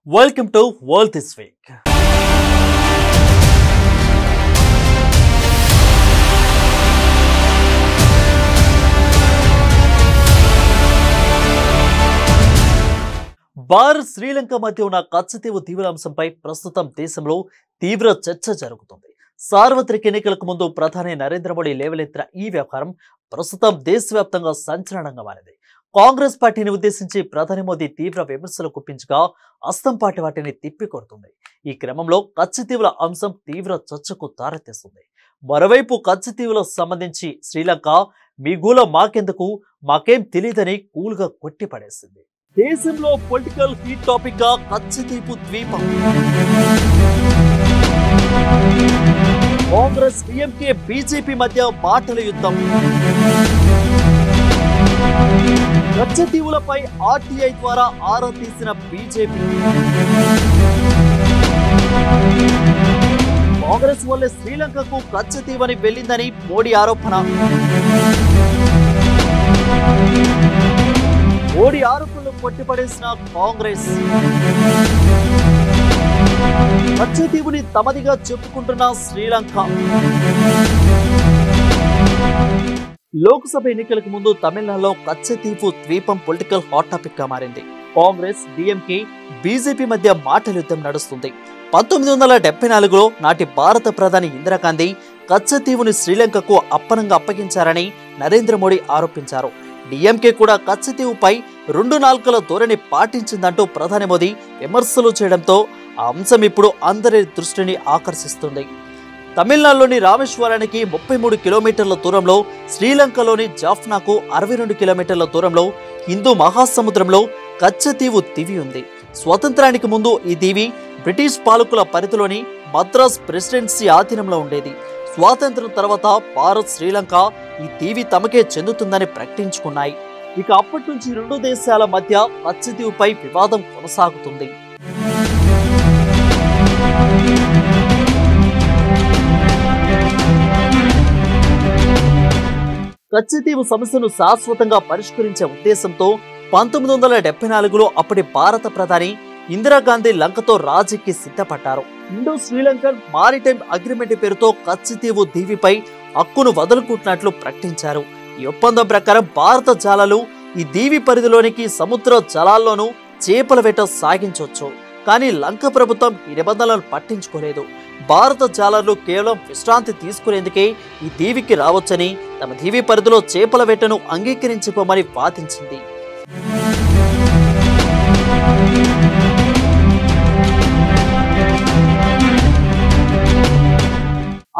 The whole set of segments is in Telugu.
Welcome to World This Week. Bharat Sri Lanka మధ్య ఉన్న కచ్చతీవు దీవుల అంశంపై ప్రస్తుతం దేశంలో తీవ్ర చర్చ జరుగుతుంది. సార్వత్రిక ఎన్నికలకు ముందు ప్రధాని నరేంద్ర మోడీ లేవలెత్తిన ఈ వ్యవహారం ప్రస్తుతం దేశవ్యాప్తంగా సంచలనంగా మారింది. కాంగ్రెస్ పార్టీని ఉద్దేశించి ప్రధాని మోదీ తీవ్ర విమర్శలు గుప్పించగా అస్తంపాటి వాటిని తిప్పికొడుతుంది. ఈ క్రమంలో కచ్చతీవుల అంశం తీవ్ర చర్చకు దారితీస్తుంది. మరోవైపు కచ్చతీవులకు సంబంధించి శ్రీలంక మీ గూల మాకెందుకు, మాకేం తెలియదని కూల్గా కొట్టిపడేసింది. దేశంలో పొలిటికల్ హీట్ టాపిక్ గా కచ్చతీవు ద్వీపం. కాంగ్రెస్, డిఎంకే, బీజేపీ మధ్య మాటల యుద్ధం. కచ్చతీవులపై ఆర్టీఐ ద్వారా ఆరా తీసిన బీజేపీ. కాంగ్రెస్ వల్లే శ్రీలంకకు కచ్చతీవని వెళ్లిందని మోడీ ఆరోపణ. మోడీ ఆరోపణలు కొట్టిపడేసిన కాంగ్రెస్. కచ్చతీవుని తమదిగా చెప్పుకుంటున్న శ్రీలంక. లోక్సభ ఎన్నికలకు ముందు తమిళనాడులో కచ్చతీవు ద్వీపం పొలిటికల్ హాట్ టాపిక్ గా మారింది. కాంగ్రెస్, డిఎంకే, బీజేపీ మధ్య మాటల యుద్ధం నడుస్తుంది. 1974లో నాటి భారత ప్రధాని ఇందిరాగాంధీ కచ్చతీవుని శ్రీలంకకు అప్పనంగా అప్పగించారని నరేంద్ర మోడీ ఆరోపించారు. డిఎంకే కూడా కచ్చతీవుపై 2 నాల్కల ధోరణి పాటించిందంటూ ప్రధాని మోదీ విమర్శలు చేయడంతో ఆ అంశం ఇప్పుడు అందరి దృష్టిని ఆకర్షిస్తుంది. తమిళనాడులోని రామేశ్వరానికి 33 కిలోమీటర్ల దూరంలో, శ్రీలంకలోని జాఫ్నాకు 62 కిలోమీటర్ల దూరంలో హిందూ మహాసముద్రంలో కచ్చతీవు దీవి ఉంది. స్వతంత్రానికి ముందు ఈ దీవి బ్రిటిష్ పాలకుల పరిధిలోని మద్రాస్ ప్రెసిడెన్సీ ఆధీనంలో ఉండేది. స్వాతంత్రం తర్వాత భారత్, శ్రీలంక ఈ దీవి తమకే చెందుతుందని ప్రకటించుకున్నాయి. ఇక అప్పటి నుంచి 2 దేశాల మధ్య కచ్చతీవుపై వివాదం కొనసాగుతుంది. కచ్చతీవు సమస్యను శాశ్వతంగా పరిష్కరించే ఉద్దేశంతో 1974లో అప్పటి భారత ప్రధాని ఇందిరాగాంధీ లంకతో రాజీకి సిద్ధపడ్డారు. ఇండో శ్రీలంకన్ మారిటైమ్ అగ్రిమెంట్ పేరుతో కచ్చతీవు దీవిపై హక్కును వదులుకుంటున్నట్లు ప్రకటించారు. ఈ ఒప్పందం ప్రకారం భారత జాలలు ఈ దీవి పరిధిలోనికి సముద్ర జలాల్లోనూ చేపల వేట సాగించవచ్చు. కానీ లంక ప్రభుత్వం ఈ నిబంధనలను పట్టించుకోలేదు. భారత జాలర్లు కేవలం విశ్రాంతి తీసుకునేందుకే ఈ దీవికి రావచ్చని, తమ దీవి పరిధిలో చేపల వేటను అంగీకరించుకోమని వాదించింది.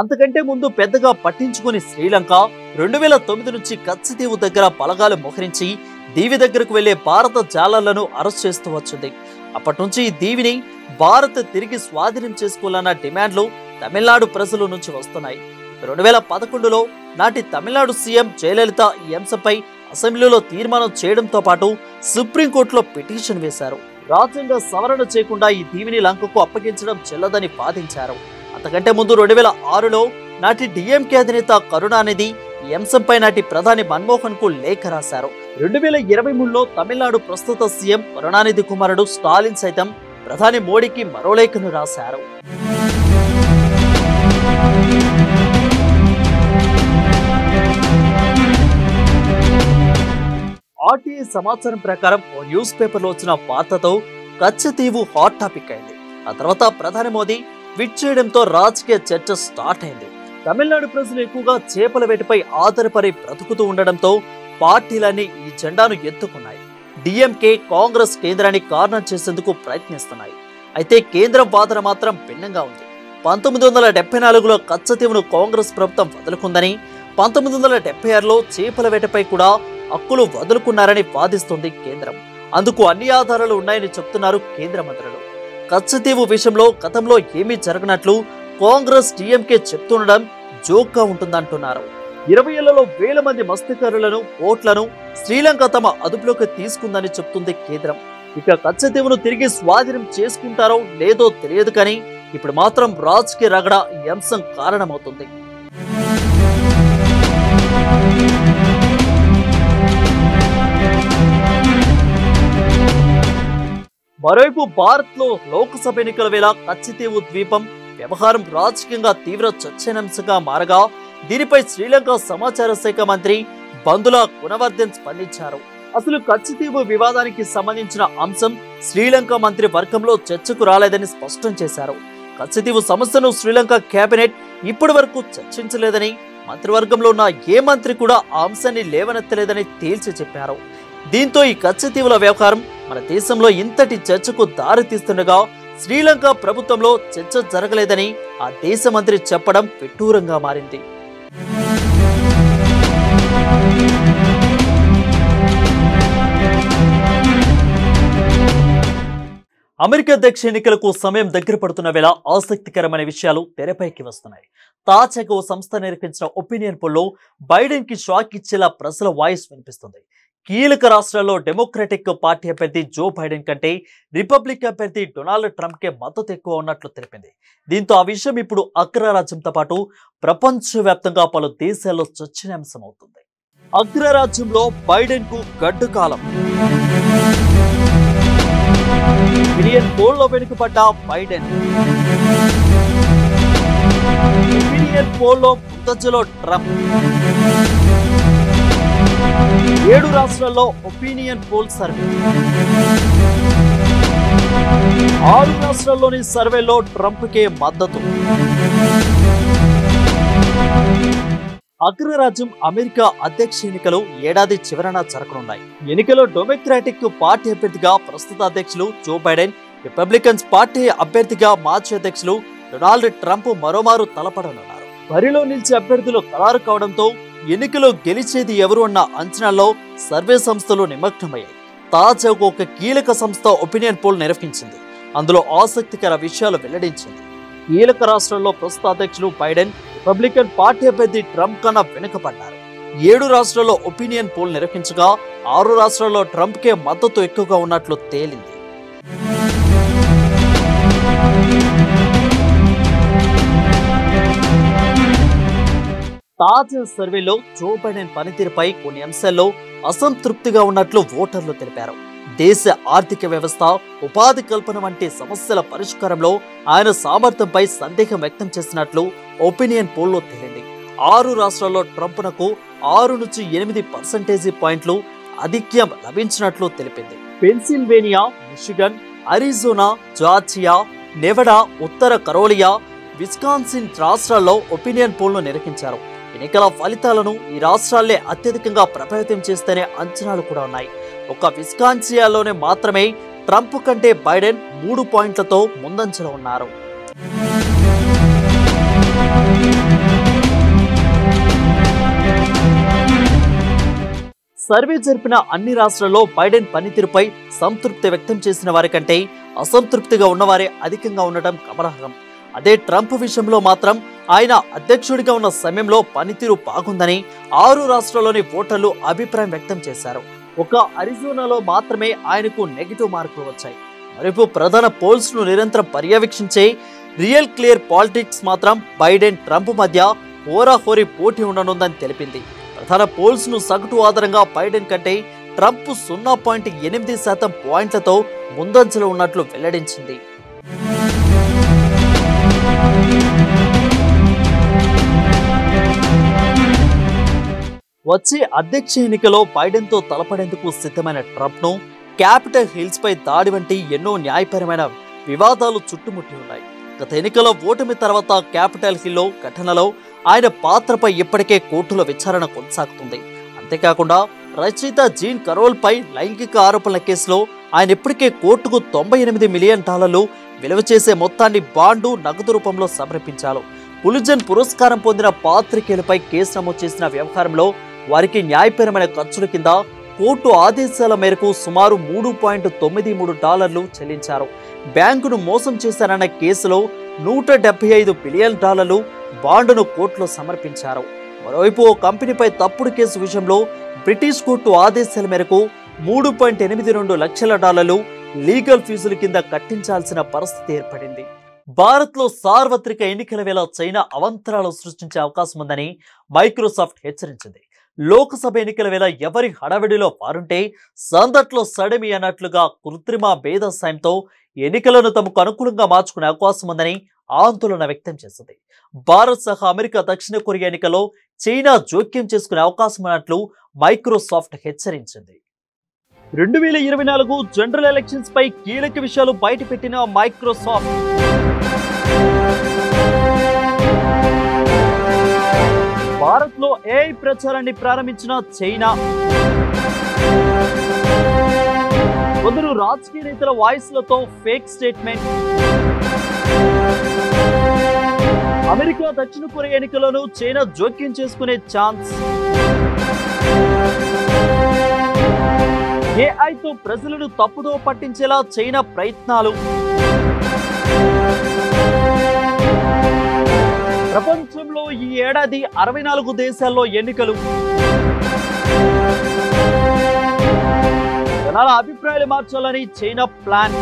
అంతకంటే ముందు పెద్దగా పట్టించుకుని శ్రీలంక 2009 నుంచి కచ్చతీవు దగ్గర బలగాలు మోహరించి దీవి దగ్గరకు వెళ్లే భారత జాలర్లను అరెస్ట్ చేస్తూ వచ్చింది. అప్పటి నుంచి ఈ దీవిని భారత్ తిరిగి స్వాధీనం చేసుకోవాలన్న డిమాండ్లు తమిళనాడు ప్రజల నుంచి వస్తున్నాయి. 2011లో నాటి తమిళనాడు సీఎం జయలలిత ఈ అంశంపై అసెంబ్లీలో తీర్మానం చేయడంతో పాటు సుప్రీంకోర్టులో పిటిషన్ వేశారు. రాజ్యాంగ సవరణ చేయకుండా ఈ దీవిని లంకకు అప్పగించడం చెల్లదని వాదించారు. అంతకంటే ముందు 2006లో నాటి డిఎంకే అధినేత కరుణానిధి ఈ అంశంపై నాటి ప్రధాని మన్మోహన్ కు లేఖ రాశారు. 2023లో తమిళనాడు ప్రస్తుత సీఎం కరుణానిధి కుమారుడు స్టాలిన్ సైతం ప్రధాని మోడీకి మరో లేఖను రాశారు. ఆర్టీఐ సమాచారం ప్రకారం ఓ న్యూస్ పేపర్లో వచ్చిన వార్తతో కచ్చతీవు హాట్ టాపిక్ అయింది. ఆ తర్వాత ప్రధాని మోదీ ట్వీట్ చేయడంతో రాజకీయ చర్చ స్టార్ట్ అయింది. తమిళనాడు ప్రజలు ఎక్కువగా చేపల వేటపై ఆధారపడి బ్రతుకుతూ ఉండడంతో పార్టీలన్నీ ఈ జెండాను ఎత్తుకున్నాయి. డిఎంకే, కాంగ్రెస్ కేంద్రాన్ని కారణం చేసేందుకు ప్రయత్నిస్తున్నాయి. అయితే కేంద్రం వాదన మాత్రం భిన్నంగా ఉంది. 1974లో కచ్చతీవును కాంగ్రెస్ ప్రభుత్వం వదులుకుందని, 1976లో చేపల వేటపై కూడా హక్కులు వదులుకున్నారని వాదిస్తుంది కేంద్రం. అందుకు అన్ని ఆధారాలు ఉన్నాయని చెప్తున్నారు కేంద్ర మంత్రులు. కచ్చతీవు విషయంలో గతంలో ఏమీ జరగనట్లు కాంగ్రెస్, డిఎంకే చెప్తుండడం జోక్గా ఉంటుందంటున్నారు. 20 ఏళ్లలో వేల మంది మత్స్యకారులను, ఓట్లను శ్రీలంక తమ అదుపులోకి తీసుకుందని చెప్తుంది కేంద్రం. ఇక కచ్చతీవును తిరిగి స్వాధీనం చేసుకుంటారో లేదో తెలియదు, కానీ ఇప్పుడు మాత్రం రాజకీయ రగడ ఈ అంశం కారణమవుతుంది. మరోవైపు భారత్ లో లోక్సభ ఎన్నికల వేళ కచ్చితీవు ద్వీపం వ్యవహారం రాజకీయంగా తీవ్ర చర్చనీయాంశంగా మారగా దీనిపై శ్రీలంక సమాచార శాఖ మంత్రి బందుల గుణవర్ధన్ స్పందించారు. అసలు కచ్చితీవు వివాదానికి సంబంధించిన అంశం శ్రీలంక మంత్రి వర్గంలో చర్చకు రాలేదని స్పష్టం చేశారు. కచ్చితీవు సమస్యను శ్రీలంక కేబినెట్ ఇప్పటి వరకు చర్చించలేదని, మంత్రివర్గంలో ఉన్న ఏ మంత్రి కూడా ఆ అంశాన్ని లేవనెత్తలేదని తేల్చి చెప్పారు. దీంతో ఈ కచ్చితీవుల వ్యవహారం మన దేశంలో ఇంతటి చర్చకు దారితీస్తుండగా శ్రీలంక ప్రభుత్వంలో చర్చ జరగలేదని ఆ దేశ మంత్రి చెప్పడం విడ్డూరంగా మారింది. అమెరికా అధ్యక్ష ఎన్నికలకు సమయం దగ్గర పడుతున్న వేళ ఆసక్తికరమైన విషయాలు తెరపైకి వస్తున్నాయి. తాజాగా ఓ సంస్థ నిర్వహించిన ఒపీనియన్ పోల్లో బైడెన్ కి షాక్ ఇచ్చేలా ప్రజల వాయిస్ వినిపిస్తుంది. కీలక రాష్ట్రాల్లో డెమోక్రటిక్ పార్టీ అభ్యర్థి జో బైడెన్ కంటే రిపబ్లిక్ అభ్యర్థి డొనాల్డ్ ట్రంప్ కే మద్దతు ఎక్కువ ఉన్నట్లు తెలిపింది. దీంతో ఆ విషయం ఇప్పుడు అగ్రరాజ్యంతో పాటు ప్రపంచవ్యాప్తంగా పలు దేశాల్లో చర్చనీయాంశమవుతుంది. అగ్రరాజ్యంలో బైడెన్ కు గడ్డు కాలం. మిలియన్ పోల్లో వెనుకబడ్డ బైడెన్. మిలియన్ పోల్లో ముందంజలో ట్రంప్. 7 రాష్ట్రాల్లో ఒపీనియన్ పోల్ సర్వే. 6 రాష్ట్రాల్లోని సర్వేలో ట్రంప్ కే మద్దతు. అగ్రరాజ్యం అమెరికా అధ్యక్ష ఎన్నికలు ఏడాది చివరన జరగనున్నాయి. ఎన్నికలో డెమోక్రాటిక్ పార్టీ అభ్యర్థిగా ప్రస్తుత అధ్యక్షులు జో బైడెన్, రిపబ్లికన్స్ పార్టీ అభ్యర్థిగా మాజీ అధ్యక్షులు డొనాల్డ్ ట్రంప్ మరోమారు తలపడనున్నారు. బరిలో నిలిచే అభ్యర్థులు ఖరారు కావడంతో ఎన్నికలో గెలిచేది ఎవరు అన్న అంచనాల్లో సర్వే సంస్థలు నిమగ్నమయ్యాయి. తాజాగా ఒక కీలక సంస్థ ఒపీనియన్ పోల్ నిర్వహించింది. అందులో ఆసక్తికర విషయాలు వెల్లడించింది. కీలక రాష్ట్రాల్లో ప్రస్తుత అధ్యక్షులు బైడెన్, రిపబ్లికన్ పార్టీ అభ్యర్థి ట్రంప్ కన్నా వెనుకబడ్డారు. 7 రాష్ట్రాల్లో ఒపీనియన్ పోల్ నిర్వహించగా 6 రాష్ట్రాల్లో ట్రంప్ కే మద్దతు ఎక్కువగా ఉన్నట్లు తేలింది. తాజా సర్వేలో జో బైడెన్ పనితీరుపై కొన్ని అంశాల్లో అసంతృప్తిగా ఉన్నట్లు ఓటర్లు తెలిపారు. దేశ ఆర్థిక వ్యవస్థ, ఉపాధి కల్పన వంటి సమస్యల పరిష్కారంలో ఆయన సామర్థ్యంపై సందేహం వ్యక్తం చేసినట్లు ఒపీనియన్ పోల్లో తేలింది. 6 రాష్ట్రాల్లో ట్రంప్నకు 6 నుంచి 8% పాయింట్లు ఆధిక్యం లభించినట్లు తెలిపింది. Pennsylvania, Michigan, Arizona, Georgia, Nevada, ఉత్తర కరోలియా, విస్కాన్సిన్ రాష్ట్రాల్లో ఒపీనియన్ పోల్ను నిర్వహించారు. ఎన్నికల ఫలితాలను ఈ రాష్ట్రాలే అత్యధికంగా ప్రభావితం చేస్తేనే అంచనాలు కూడా ఉన్నాయి. ఒక విస్కాన్సియాలోనే మాత్రమే ట్రంప్ కంటే బైడెన్ 3 పాయింట్లతో ముందంజలో ఉన్నారు. సర్వే జరిపిన అన్ని రాష్ట్రాల్లో బైడెన్ పనితీరుపై సంతృప్తి వ్యక్తం చేసిన వారి కంటే అసంతృప్తిగా ఉన్నవారే అధికంగా ఉండటం గమనార్హం. అదే ట్రంప్ విషయంలో మాత్రం ఆయన అధ్యక్షుడిగా ఉన్న సమయంలో పనితీరు బాగుందని 6 రాష్ట్రాల్లోని ఓటర్లు అభిప్రాయం వ్యక్తం చేశారు. ఒక అరిజోనాలో మాత్రమే ఆయనకు నెగిటివ్ మార్కులు వచ్చాయి. మరోవైపు ప్రధాన పోల్స్ ను నిరంతరం పర్యవేక్షించే రియల్ క్లియర్ పాలిటిక్స్ మాత్రం బైడెన్, ట్రంప్ మధ్య హోరాహోరీ పోటీ ఉండనుందని తెలిపింది. ప్రధాన పోల్స్ ను సగటు ఆధారంగా బైడెన్ కంటే ట్రంప్ 0.8% పాయింట్లతో ముందంజలో ఉన్నట్లు వెల్లడించింది. వచ్చే అధ్యక్ష ఎన్నికలో బైడెన్ తో తలపడేందుకు సిద్ధమైన ట్రంప్ ను క్యాపిటల్ హిల్స్ పై దాడి వంటి ఎన్నో న్యాయపరమైన వివాదాలు చుట్టుముట్టి ఉన్నాయి. గత ఎన్నికల ఓటమి తర్వాత క్యాపిటల్ హిల్ ఘటనలో ఆయన పాత్రపై ఇప్పటికే కోర్టులో విచారణ కొనసాగుతుంది. అంతేకాకుండా రచయిత జీన్ కరోల్ పై లైంగిక ఆరోపణల కేసులో ఆయన ఇప్పటికే కోర్టుకు $98 మిలియన్ విలువ చేసే మొత్తాన్ని బాండు, నగదు రూపంలో సమర్పించారు. పులిట్జర్ పురస్కారం పొందిన పాత్రికేయులపై కేసు నమోదు చేసిన వ్యవహారంలో వారికి న్యాయపరమైన ఖర్చుల కింద కోర్టు ఆదేశాల మేరకు సుమారు $3.93 చెల్లించారు. బ్యాంకును మోసం చేశారన్న కేసులో $175 బిలియన్ బాండును కోర్టులో సమర్పించారు. మరోవైపు ఓ కంపెనీపై తప్పుడు కేసు విషయంలో బ్రిటిష్ కోర్టు ఆదేశాల మేరకు $3.82 లక్షల లీగల్ ఫీజుల కింద కట్టించాల్సిన పరిస్థితి ఏర్పడింది. భారత్లో సార్వత్రిక ఎన్నికల వేళ చైనా అవాంతరాలు సృష్టించే అవకాశం ఉందని మైక్రోసాఫ్ట్ హెచ్చరించింది. లోక్సభ ఎన్నికల వేళ ఎవరి హడావిడిలో వారుంటే సందట్లో సడిమి అన్నట్లుగా కృత్రిమ భేద సాయంతో ఎన్నికలను తమకు అనుకూలంగా మార్చుకునే అవకాశం ఉందని ఆందోళన వ్యక్తం చేసింది. భారత్ సహా అమెరికా, దక్షిణ కొరియా ఎన్నికల్లో చైనా జోక్యం చేసుకునే అవకాశం ఉన్నట్లు మైక్రోసాఫ్ట్ హెచ్చరించింది. 2024 జనరల్ ఎలక్షన్స్ పై కీలక విషయాలు బయటపెట్టిన మైక్రోసాఫ్ట్ భారత్ లో ఏఐ ప్రచారాన్ని ప్రారంభించిన చైనా, కొందరు రాజకీయ నేతల వాయిస్లతో ఫేక్ స్టేట్మెంట్, అమెరికా, దక్షిణ కొరియా ఎన్నికలను చైనా జోక్యం చేసుకునే ఛాన్స్, ఏఐతో ప్రజలను తప్పుదో పట్టించేలా చైనా ప్రయత్నాలు, ప్రపంచంలో ఈ ఏడాది 64 దేశాల్లో ఎన్నికలు, జనాల అభిప్రాయాలు మార్చాలని చైనా ప్లాన్,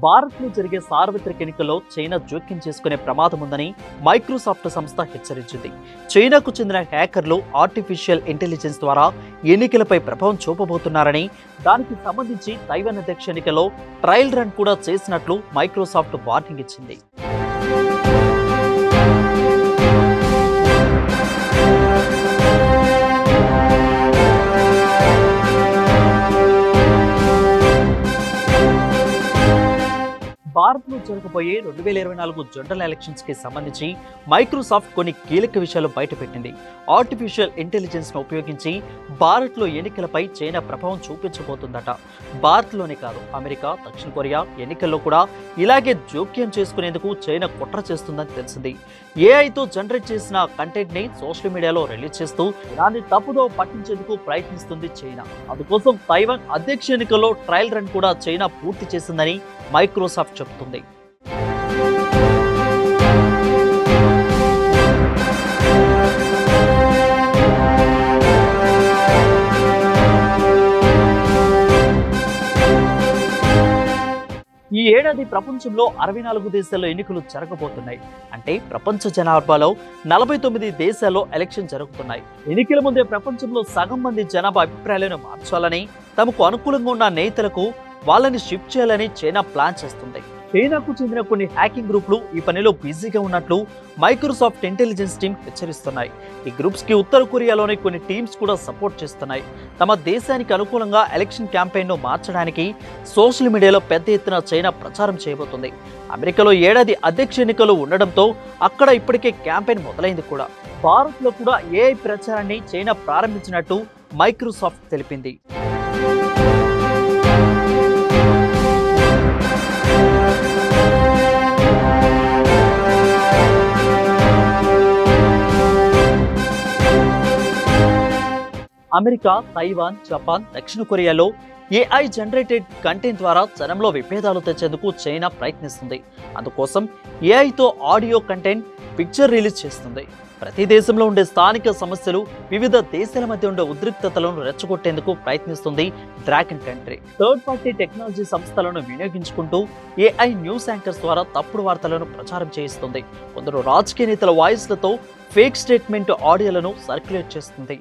భారత్ లో జరిగే సార్వత్రిక ఎన్నికల్లో చైనా జోక్యం చేసుకునే ప్రమాదం ఉందని మైక్రోసాఫ్ట్ సంస్థ హెచ్చరించింది. చైనాకు చెందిన హ్యాకర్లు ఆర్టిఫిషియల్ ఇంటెలిజెన్స్ ద్వారా ఎన్నికలపై ప్రభావం చూపబోతున్నారని, దానికి సంబంధించి తైవాన్ అధ్యక్ష ఎన్నికల్లో ట్రయల్ రన్ కూడా చేసినట్లు మైక్రోసాఫ్ట్ వార్నింగ్ ఇచ్చింది. భారత్ లో జరగబోయే 2024 జనరల్ ఎలక్షన్స్ కి సంబంధించి మైక్రోసాఫ్ట్ కొన్ని కీలక విషయాలు బయటపెట్టింది. ఆర్టిఫిషియల్ ఇంటెలిజెన్స్ ను ఉపయోగించి భారత్ లో ఎన్నికలపై చైనా ప్రభావం చూపించబోతుందట. భారత్ లోనే కాదు, అమెరికా, దక్షిణ కొరియా ఎన్నికల్లో కూడా ఇలాగే జోక్యం చేసుకునేందుకు చైనా కుట్ర చేస్తుందని తెలిసింది. ఏఐతో జనరేట్ చేసిన కంటెంట్ ని సోషల్ మీడియాలో రిలీజ్ చేస్తూ దాన్ని తప్పుదో పట్టించేందుకు ప్రయత్నిస్తుంది చైనా. అందుకోసం తైవాన్ అధ్యక్ష ఎన్నికల్లో ట్రయల్ రన్ కూడా చైనా పూర్తి చేసిందని మైక్రోసాఫ్ట్ చెబుతుంది. ఈ ఏడాది ప్రపంచంలో 64 దేశాల్లో ఎన్నికలు జరగబోతున్నాయి. అంటే ప్రపంచ జనాభాలో 49 దేశాల్లో ఎలక్షన్ జరుగుతున్నాయి. ఎన్నికల ముందే ప్రపంచంలో సగం మంది జనాభా అభిప్రాయాలను మార్చాలని, తమకు అనుకూలంగా ఉన్న నేతలకు వాళ్ళని షిఫ్ట్ చేయాలని చైనా ప్లాన్ చేస్తుంది. చైనాకు చెందిన కొన్ని హ్యాకింగ్ గ్రూపులు ఈ పనిలో బిజీగా ఉన్నట్లు మైక్రోసాఫ్ట్ ఇంటెలిజెన్స్ టీమ్ హెచ్చరిస్తున్నాయి. ఈ గ్రూప్స్ కి ఉత్తర కొరియాలోని కొన్ని టీమ్స్ కూడా సపోర్ట్ చేస్తున్నాయి. తమ దేశానికి అనుకూలంగా ఎలక్షన్ క్యాంపెయిన్ ను మార్చడానికి సోషల్ మీడియాలో పెద్ద ఎత్తున చైనా ప్రచారం చేయబోతుంది. అమెరికాలో ఏడాది అధ్యక్ష ఎన్నికలు ఉండడంతో అక్కడ ఇప్పటికే క్యాంపెయిన్ మొదలైంది కూడా. భారత్ లో కూడా ఏఐ ప్రచారాన్ని చైనా ప్రారంభించినట్టు మైక్రోసాఫ్ట్ తెలిపింది. అమెరికా, తైవాన్, జపాన్, దక్షిణ కొరియాలో ఏఐ జనరేటెడ్ కంటెంట్ ద్వారా జనంలో విభేదాలు తెచ్చేందుకు చైనా ప్రయత్నిస్తుంది. అందుకోసం ఏఐతో ఆడియో కంటెంట్, పిక్చర్ రిలీజ్ చేస్తుంది. ప్రతి దేశంలో ఉండే స్థానిక సమస్యలు, వివిధ దేశాల మధ్య ఉండే ఉద్రిక్తతలను రెచ్చగొట్టేందుకు ప్రయత్నిస్తుంది dragon country. Third party technology సంస్థలను వినియోగించుకుంటూ ఏఐ న్యూస్ యాంకర్స్ ద్వారా తప్పుడు వార్తలను ప్రచారం చేయిస్తుంది. కొందరు రాజకీయ నేతల వాయిస్లతో ఫేక్ స్టేట్మెంట్ ఆడియోలను సర్క్యులేట్ చేస్తుంది.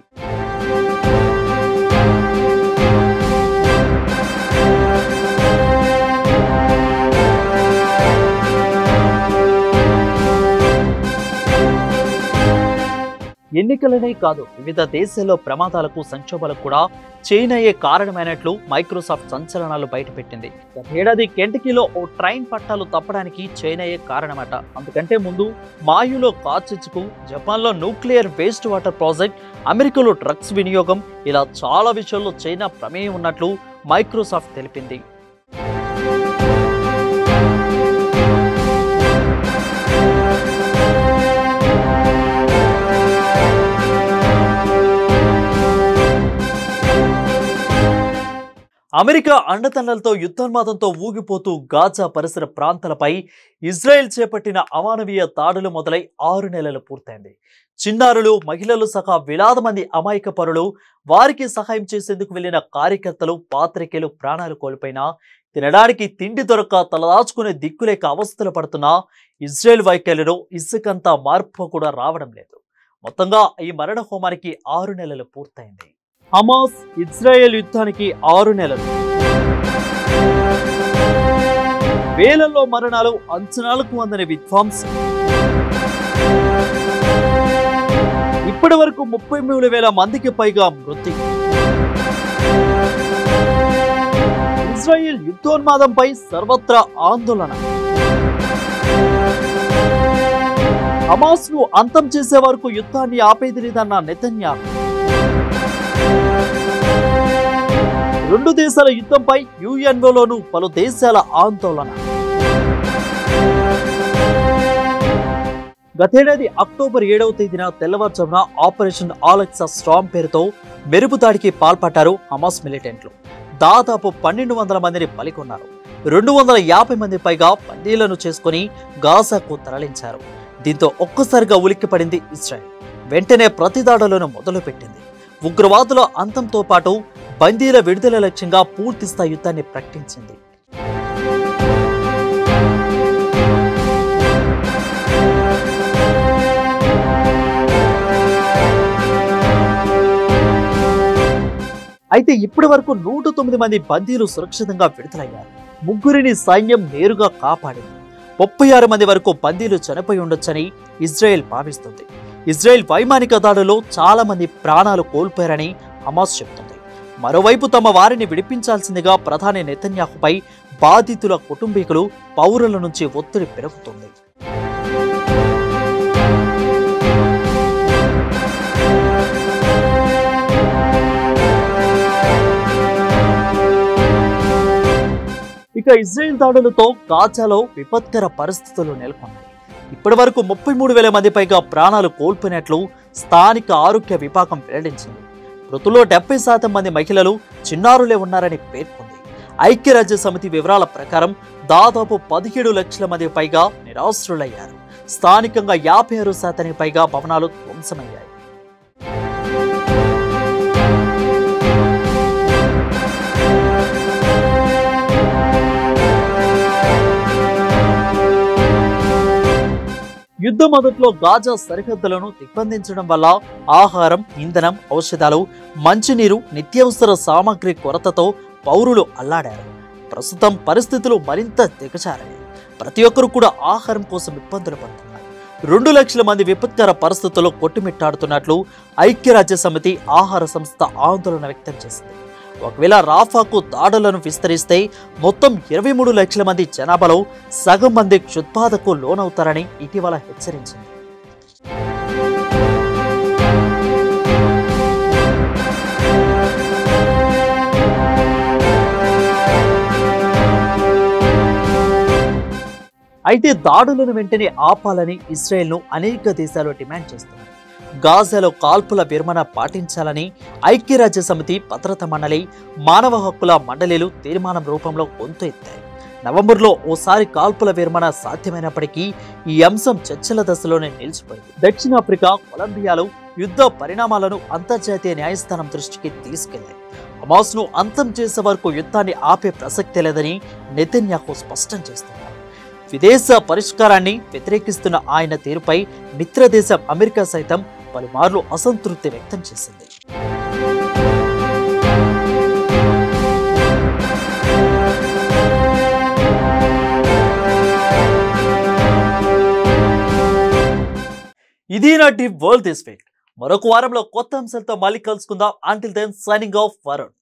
ఎన్నికలనే కాదు, వివిధ దేశాల్లో ప్రమాదాలకు, సంక్షోభాలకు కూడా చైనాయే కారణమైనట్లు మైక్రోసాఫ్ట్ సంచలనాలు బయటపెట్టింది. ఏడాది కెంటకీలో ఓ ట్రైన్ పట్టాలు తప్పడానికి చైనాయే కారణమట. అందుకంటే ముందు మాయులో కార్చిచ్చుకు, జపాన్లో న్యూక్లియర్ వేస్ట్ వాటర్ ప్రాజెక్ట్, అమెరికాలో డ్రగ్స్ వినియోగం, ఇలా చాలా విషయాల్లో చైనా ప్రమేయం ఉన్నట్లు మైక్రోసాఫ్ట్ తెలిపింది. అమెరికా అండదండలతో యుద్ధోన్మాదంతో ఊగిపోతూ గాజా పరిసర ప్రాంతాలపై ఇజ్రాయెల్ చేపట్టిన అమానవీయ దాడులు మొదలై 6 నెలలు పూర్తయింది. చిన్నారులు, మహిళలు సహా వేలాది మంది అమాయక పరులు, వారికి సహాయం చేసేందుకు వెళ్లిన కార్యకర్తలు, పాత్రికేయులు ప్రాణాలు కోల్పోయినా, తినడానికి తిండి దొరక్క తలదాచుకునే దిక్కులేక అవస్థలు పడుతున్న ఇజ్రాయెల్ వైఖరిలో ఇసుకంత మార్పు కూడా రావడం లేదు. మొత్తంగా ఈ మరణ హోమానికి 6 నెలలు పూర్తయింది. హమాస్ ఇజ్రాయెల్ యుద్ధానికి 6 నెలలు. వేలల్లో మరణాలు, అంచనాలకు అందని విధ్వంసం. ఇప్పటి వరకు 33,000 మందికి పైగా మృతి. ఇజ్రాయెల్ యుద్ధోన్మాదంపై సర్వత్రా ఆందోళన. హమాస్ ను అంతం చేసే వరకు యుద్ధాన్ని ఆపేది లేదన్న నెతన్యాహు. 2 దేశాల యుద్ధంపై యుఎన్ఓలోనూ పలు దేశాల ఆందోళన. గతేడాది అక్టోబర్ 7వ తేదీన తెల్లవారుజామున ఆపరేషన్ ఆలెక్సా స్టార్మ్ పేరుతో మెరుపు దాడికి పాల్పడ్డారు హమాస్ మిలిటెంట్లు. దాదాపు 1200 మందిని బలికొన్నారు. 250 మంది పైగా బందీలను చేసుకుని గాజాకు తరలించారు. దీంతో ఒక్కసారిగా ఉలిక్కిపడింది ఇజ్రాయెల్. వెంటనే ప్రతిదాడులను మొదలుపెట్టింది. ఉగ్రవాదుల అంతంతో పాటు బందీల విడుదల లక్ష్యంగా పూర్తిస్థాయి యుద్ధాన్ని ప్రకటించింది. అయితే ఇప్పటి వరకు 109 మంది బందీలు సురక్షితంగా విడుదలయ్యారు. 3 సైన్యం నేరుగా కాపాడింది. 36 మంది వరకు బందీలు చనిపోయి ఉండొచ్చని ఇజ్రాయెల్ భావిస్తుంది. ఇజ్రాయెల్ వైమానిక దాడుల్లో చాలా మంది ప్రాణాలు కోల్పోయారని హమాస్ చెబుతుంది. మరోవైపు తమ వారిని విడిపించాల్సిందిగా ప్రధాని నెతన్యాహుపై బాధితుల కుటుంబీకులు, పౌరుల నుంచి ఒత్తిడి పెరుగుతుంది. ఇక ఇజ్రాయెల్ దాడులతో గాజాలో విపత్కర పరిస్థితులు నెలకొన్నాయి. ఇప్పటి వరకు 33,000 మంది పైగా ప్రాణాలు కోల్పోయినట్లు స్థానిక ఆరోగ్య విభాగం వెల్లడించింది. మృతుల్లో 70% మంది మహిళలు, చిన్నారులే ఉన్నారని పేర్కొంది. ఐక్యరాజ్య సమితి వివరాల ప్రకారం దాదాపు 17 లక్షల మంది పైగా నిరాశ్రులయ్యారు. స్థానికంగా 56% పైగా భవనాలు ధ్వంసమయ్యాయి. యుద్ధ మొదట్లో గాజా సరిహద్దులను దిగ్బంధించడం వల్ల ఆహారం, ఇంధనం, ఔషధాలు, మంచినీరు, నిత్యావసర సామాగ్రి కొరతతో పౌరులు అల్లాడారు. ప్రస్తుతం పరిస్థితులు మరింత దిగజారాయి. ప్రతి ఒక్కరూ కూడా ఆహారం కోసం ఇబ్బందులు పడుతున్నారు. 2 లక్షల మంది విపత్కర పరిస్థితుల్లో కొట్టుమిట్టాడుతున్నట్లు ఐక్యరాజ్య సమితి ఆహార సంస్థ ఆందోళన వ్యక్తం చేసింది. ఒకవేళ రాఫాకు దాడులను విస్తరిస్తే మొత్తం 23 లక్షల మంది జనాభాలో సగం మంది క్షుద్బాధకు లోనవుతారని ఇటీవల హెచ్చరించింది. అయితే దాడులను వెంటనే ఆపాలని ఇజ్రాయెల్ను అనేక దేశాలు డిమాండ్ చేస్తున్నాయి. గాజాలో కాల్పుల విరమణ పాటించాలని ఐక్యరాజ్య సమితి భద్రతా మండలి, మానవ హక్కుల మండలిలు తీర్మానం రూపంలో గొంతు ఎత్తాయి. నవంబర్లో ఓసారి కాల్పుల విరమణ సాధ్యమైనప్పటికీ ఈ అంశం చర్చల దశలోనే నిలిచిపోయింది. దక్షిణాఫ్రికా, కొలంబియాలో యుద్ధ పరిణామాలను అంతర్జాతీయ న్యాయస్థానం దృష్టికి తీసుకెళ్లాయి. హమాస్ ను అంతం చేసే వరకు యుద్ధాన్ని ఆపే ప్రసక్తే లేదని నెతన్యాహు స్పష్టం చేస్తున్నారు. విదేశ పరిష్కారాన్ని వ్యతిరేకిస్తున్న ఆయన తీరుపై మిత్రదేశం అమెరికా సైతం పలుమార్లు అసంతృప్తి వ్యక్తం చేసింది. ఇది నాటి వరల్డ్ దిస్ వీక్. మరొక వారంలో కొత్త అంశాలతో మళ్ళీ కలుసుకుందాం. Until then signing off Varun.